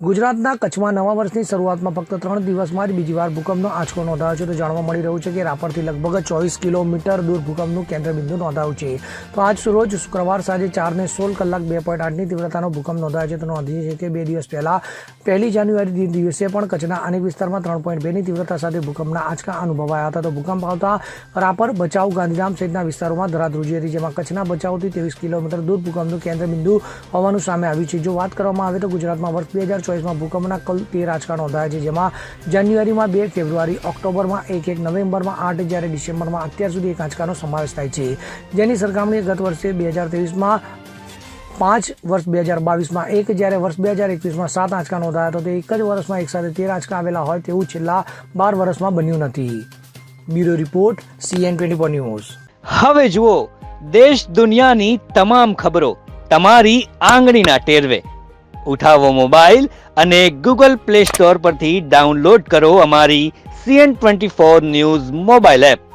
ગુજરાતના કચ્છમાં નવા વર્ષની શરૂઆતમાં ફક્ત 3 દિવસમાં જ બીજી વાર ભૂકંપનો આંચકો નોંધાયો છે. તો જાણવા મળી રહ્યું છે કે રાપરથી લગભગ 24 કિલોમીટર દૂર ભૂકંપનું કેન્દ્રબિંદુ નોંધાયું છે. તો આજ રોજ શુક્રવાર સાંજે 4:16 કલાક 2.8ની તીવ્રતાનો ભૂકંપ નોંધાયો છે. તો નોંધનીય છે કે 2 દિવસ પહેલા 1 જાન્યુઆરી દિવસે પણ કચ્છના અનેક વિસ્તારમાં 3.2ની તીવ્રતા સાથે ભૂકંપના આંચકા અનુભવાયા હતા. તો ભૂકંપ આવતા રાપર, ભચાઉ, ગાંધીધામ સહિતના વિસ્તારોમાં ધરાધ્રુજી હતી, જેમાં કચ્છના ભચાઉથી 23 કિલોમીટર દૂર ભૂકંપનું કેન્દ્રબિંદુ હોવાનું સામે આવ્યું છે. જો વાત કરવામાં આવે તો ગુજરાતમાં વર્ષ 2024માં ભૂકંપના કુલ 13 આંચકા નોંધાયા છે, જેમાં જાન્યુઆરીમાં 2, ફેબ્રુઆરી, ઓક્ટોબરમાં 1, નવેમ્બરમાં 8, જ્યારે ડિસેમ્બરમાં અત્યાર સુધી 1 આંચકાનો સમાવેશ થાય છે. જેની સરખામણી ગત વર્ષે 2023માં 5, વર્ષ 2022માં 1, જ્યારે વર્ષ 2021માં 7 આંચકા નોંધાયા હતા. તો એક જ વર્ષમાં એકસાથે 13 આંચકા આવેલા હોય તેવું છેલ્લા 12 વર્ષમાં બન્યું નથી. Bureau report, CN24 news. હવે જુઓ દેશ દુનિયાની તમામ ખબરો તમારી આંગળીના ટેરવે. ઉઠાવો મોબાઈલ અને Google Play Store પરથી ડાઉનલોડ કરો અમારી CN24 ન્યૂઝ મોબાઈલ એપ.